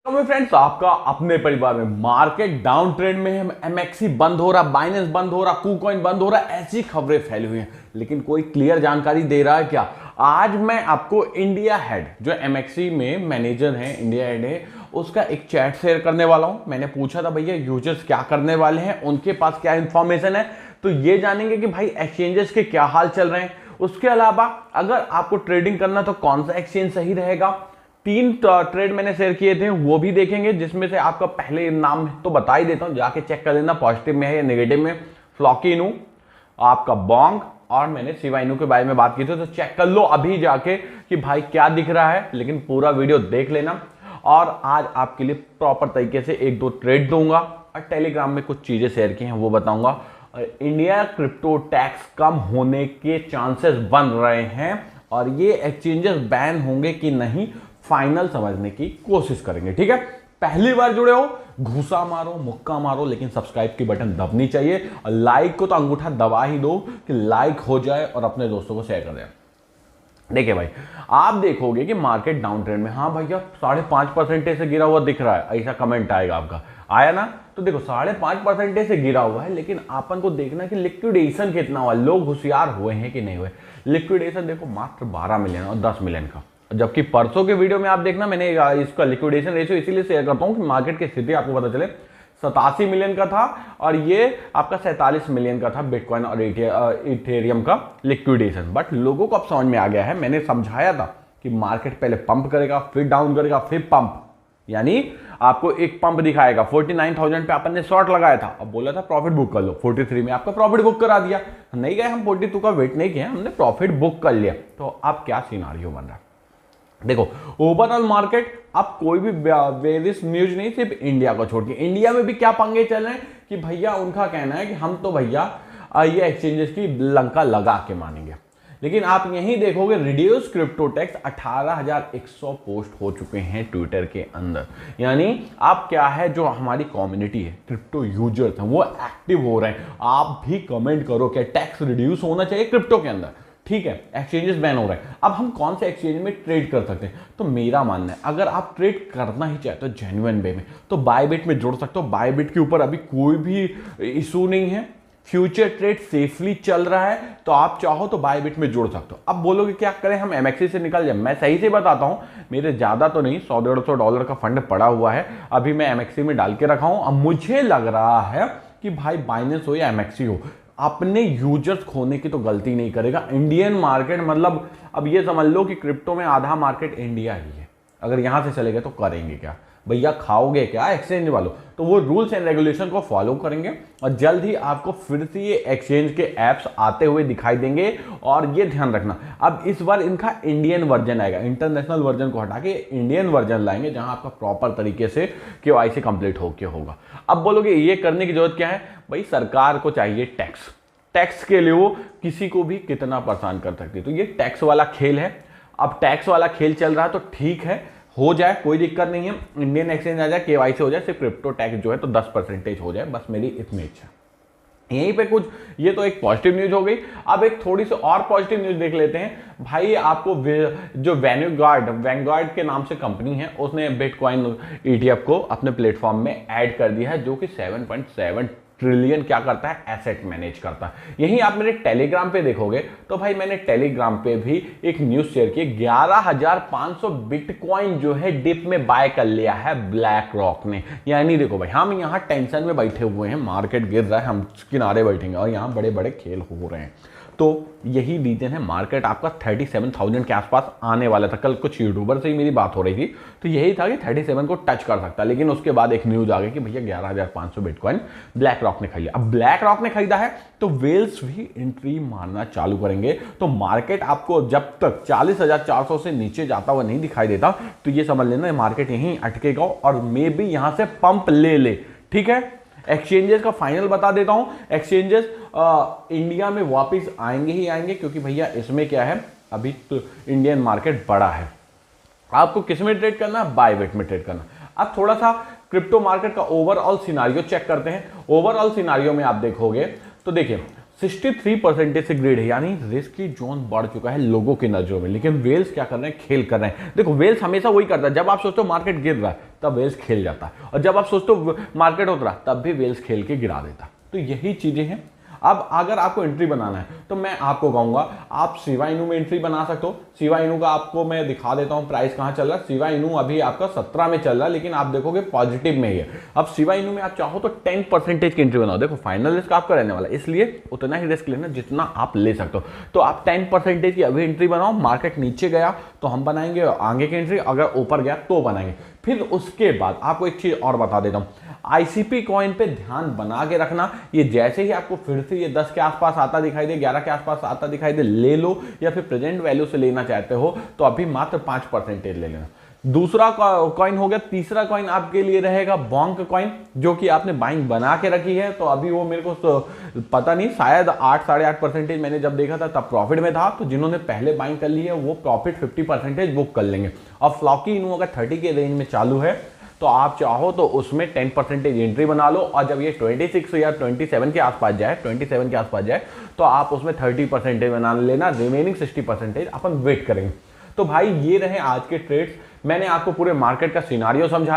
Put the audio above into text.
तो फ्रेंड्स, आपका अपने परिवार में मार्केट डाउन ट्रेंड में है। एमएक्सी बंद हो रहा, बाइनेंस बंद हो रहा, कूकॉइन बंद हो रहा, ऐसी खबरें फैली हुई हैं, लेकिन कोई क्लियर जानकारी दे रहा है क्या? आज मैं आपको इंडिया हेड, जो एमएक्सी में मैनेजर है, इंडिया हेड है, उसका एक चैट शेयर करने वाला हूं। मैंने पूछा था भैया यूजर्स क्या करने वाले हैं, उनके पास क्या इंफॉर्मेशन है, तो ये जानेंगे कि भाई एक्सचेंजेस के क्या हाल चल रहे हैं। उसके अलावा अगर आपको ट्रेडिंग करना तो कौन सा एक्सचेंज सही रहेगा। 3 ट्रेड मैंने शेयर किए थे, वो भी देखेंगे, जिसमें से आपका पहले नाम तो बता ही देता हूं, जाके चेक कर लेना पॉजिटिव में है या नेगेटिव में। फ्लॉकी इनू, आपका बोंग, और मैंने शिबा इनू के बारे में बात की थी, तो चेक कर लो अभी जाके कि भाई क्या दिख रहा है, लेकिन पूरा वीडियो देख लेना। और आज आपके लिए प्रॉपर तरीके से 1-2 ट्रेड दूंगा और टेलीग्राम में कुछ चीजें शेयर की हैं वो बताऊंगा। और इंडिया क्रिप्टो टैक्स कम होने के चांसेस बन रहे हैं और ये एक्सचेंजेस बैन होंगे कि नहीं, फाइनल समझने की कोशिश करेंगे। ठीक है, पहली बार जुड़े हो, घूसा मारो, मुक्का मारो, लेकिन सब्सक्राइब की बटन दबनी चाहिए और लाइक को तो अंगूठा दबा ही दो कि लाइक हो जाए और अपने दोस्तों को शेयर कर दें। देखिए भाई, आप देखोगे कि मार्केट डाउन ट्रेंड में, हाँ भैया 5.5% से गिरा हुआ दिख रहा है, ऐसा कमेंट आएगा आपका, आया ना? तो देखो 5.5% से गिरा हुआ है, लेकिन अपन को देखना कि लिक्विडेशन कितना हुआ, लोग होशियार हुए हैं कि नहीं हुए। लिक्विडेशन देखो मात्र 12 मिलियन और 10 मिलियन का, जबकि परसों के वीडियो में आप देखना, मैंने इसका लिक्विडेशन रेशियो इसीलिए शेयर करता हूं कि मार्केट की स्थिति आपको पता चले। 87 मिलियन का था और ये आपका 47 मिलियन का था बिटकॉइन और इथेरियम का लिक्विडेशन। बट लोगों को अब समझ में आ गया है, मैंने समझाया था कि मार्केट पहले पंप करेगा, फिर डाउन करेगा, फिर पंप, यानी आपको एक पंप दिखाएगा। 49,000 पे अपन ने शॉर्ट लगाया था, अब बोला था प्रॉफिट बुक कर लो, 43 में आपका प्रॉफिट बुक करा दिया। नहीं गए हम 42 का वेट नहीं किया, हमने प्रॉफिट बुक कर लिया। तो अब क्या सिनारियो बन रहा है देखो, ओवरऑल मार्केट, अब कोई भी वेरियस न्यूज नहीं, सिर्फ इंडिया को छोड़ के। इंडिया में भी क्या पंगे चल रहे हैं कि भैया उनका कहना है कि हम तो भैया ये एक्सचेंजेस की लंका लगा के मानेंगे, लेकिन आप यहीं देखोगे रिड्यूस क्रिप्टो टैक्स 18,100 पोस्ट हो चुके हैं ट्विटर के अंदर। यानी आप क्या है, जो हमारी कम्युनिटी है, क्रिप्टो यूजर्स हैं, वो एक्टिव हो रहे हैं। आप भी कमेंट करो कि टैक्स रिड्यूस होना चाहिए क्रिप्टो के अंदर। ठीक है, एक्सचेंजेस बैन हो रहे हैं, अब हम कौन से एक्सचेंज में ट्रेड कर सकते हैं? तो मेरा मानना है, अगर आप ट्रेड करना ही चाहते हो जेन्युइन वे में, तो बायबिट में जुड़ सकते हो। बायबिट के ऊपर अभी कोई भी इशू नहीं है, फ्यूचर ट्रेड सेफली चल रहा है, तो आप चाहो तो बायबिट में जुड़ सकते हो। अब बोलोगे क्या करें, हम एमएक्सी से निकल जाए? मैं सही से बताता हूं, मेरे ज्यादा तो नहीं, $100-150 का फंड पड़ा हुआ है, अभी मैं एमएक्सी में डाल के रखा हूं। अब मुझे लग रहा है कि भाई बाइनेंस हो या एमएक्सी हो, अपने यूजर्स खोने की तो गलती नहीं करेगा। इंडियन मार्केट, मतलब अब ये समझ लो कि क्रिप्टो में आधा मार्केट इंडिया ही है। अगर यहां से चले गए तो करेंगे क्या भैया, खाओगे क्या एक्सचेंज वालों? तो वो रूल्स एंड रेगुलेशन को फॉलो करेंगे और जल्द ही आपको फिर से ये एक्सचेंज के एप्स आते हुए दिखाई देंगे। और ये ध्यान रखना, अब इस बार इनका इंडियन वर्जन आएगा, इंटरनेशनल वर्जन को हटा के इंडियन वर्जन लाएंगे, जहां आपका प्रॉपर तरीके से केवाईसी कंप्लीट होके होगा। अब बोलोगे ये करने की जरूरत क्या है? भाई सरकार को चाहिए टैक्स, टैक्स के लिए वो किसी को भी कितना परेशान कर सकती है, तो ये टैक्स वाला खेल है। अब टैक्स वाला खेल चल रहा है तो ठीक है, हो जाए, कोई दिक्कत नहीं है। इंडियन एक्सचेंज आ जाए, केवाईसी हो जाए, सिर्फ क्रिप्टो टैक्स जो है तो 10% हो जाए, बस मेरी इतनी इच्छा। यहीं पे कुछ, ये तो एक पॉजिटिव न्यूज हो गई। अब एक थोड़ी सी और पॉजिटिव न्यूज देख लेते हैं भाई। आपको जो वैनगार्ड के नाम से कंपनी है, उसने बिटकॉइन ईटीएफ को अपने प्लेटफॉर्म में ऐड कर दिया है, जो कि 7.7 ट्रिलियन क्या करता है, एसेट मैनेज करता है। यही आप मेरे टेलीग्राम पे देखोगे तो भाई मैंने टेलीग्राम पे भी एक न्यूज शेयर की, 11,500 बिटकॉइन जो है डिप में बाय कर लिया है ब्लैक रॉक ने। यानी देखो भाई, हम यहाँ टेंशन में बैठे हुए हैं, मार्केट गिर रहा है, हम किनारे बैठेंगे और यहाँ बड़े बड़े खेल हो रहे हैं। तो यही रीजन है, मार्केट आपका 37,000 के आसपास आने वाला था। कल कुछ यूट्यूबर से ही मेरी बात हो रही थी, तो यही था कि 37 को टच कर सकता, लेकिन उसके बाद एक न्यूज आ गई कि भैया 11,500 बिटकॉइन ब्लैक रॉक ने खरीदा। अब ब्लैक रॉक ने खरीदा है तो वेल्स भी एंट्री मारना चालू करेंगे। तो मार्केट आपको जब तक 40,400 से नीचे जाता हुआ नहीं दिखाई देता, तो ये समझ लेना मार्केट यहीं अटकेगा और मे भी यहां से पंप ले ले। ठीक है, एक्सचेंजेस का फाइनल बता देता हूं। एक्सचेंजेस इंडिया में वापस आएंगे ही आएंगे, क्योंकि भैया इसमें क्या है, अभी तो इंडियन मार्केट बड़ा है। आपको किस में ट्रेड करना है? बायबिट में ट्रेड करना। अब थोड़ा सा क्रिप्टो मार्केट का ओवरऑल सिनारियो चेक करते हैं। ओवरऑल सिनारियो में आप देखोगे तो देखिए, 63% से ग्रेड है, यानी रिस्क की जोन बढ़ चुका है लोगों की नजरों में। लेकिन वेल्स क्या कर रहे हैं, खेल कर रहे हैं। देखो वेल्स हमेशा वही करता है, जब आप सोचते हो मार्केट गिर रहा है तब वेल्स खेल जाता है, और जब आप सोचते हो मार्केट उतरा तब भी वेल्स खेल के गिरा देता है। तो यही चीजें हैं। अब अगर आपको एंट्री बनाना है तो मैं आपको कहूंगा आप शिबा इनू में एंट्री बना सकते हो। शिबा इनू का आपको मैं दिखा देता हूं प्राइस कहां चल रहा है। शिबा इनू अभी आपका 17 में चल रहा है, लेकिन आप देखोगे पॉजिटिव में ही है। अब शिबा इनू में आप चाहो तो 10% की एंट्री बनाओ। देखो फाइनल रिस्क आपका रहने वाला है, इसलिए उतना ही रिस्क लेना जितना आप ले सकते हो। तो आप 10% की अभी एंट्री बनाओ। मार्केट नीचे गया तो हम बनाएंगे आगे की एंट्री, अगर ऊपर गया तो बनाएंगे। फिर उसके बाद आपको एक चीज और बता देता हूं, आईसीपी कॉइन पे ध्यान बना के रखना। ये जैसे ही आपको फिर से ये 10 के आसपास आता दिखाई दे, 11 के आसपास आता दिखाई दे, ले लो। या फिर प्रेजेंट वैल्यू से लेना चाहते हो तो अभी मात्र 5% ले लेना। दूसरा कॉइन हो गया। तीसरा कॉइन आपके लिए रहेगा बॉन्क कॉइन, जो कि आपने बाइंग बना के रखी है। तो अभी वो मेरे को पता नहीं, शायद 8 साढ़े 8% मैंने जब देखा था तब प्रॉफिट में था। तो जिन्होंने पहले बाइंग कर ली है वो प्रॉफिट 50% बुक कर लेंगे। और फ्लॉकी इनू अगर 30 के रेंज में चालू है तो आप चाहो तो उसमें 10% एंट्री बना लो, और जब ये 26 या 27 के आसपास जाए, 27 के आसपास जाए तो आप उसमें 30% बना लेना। रिमेनिंग 60% अपन वेट करेंगे। तो भाई ये रहे आज के ट्रेड्स। मैंने आपको पूरे मार्केट का सिनारियो समझा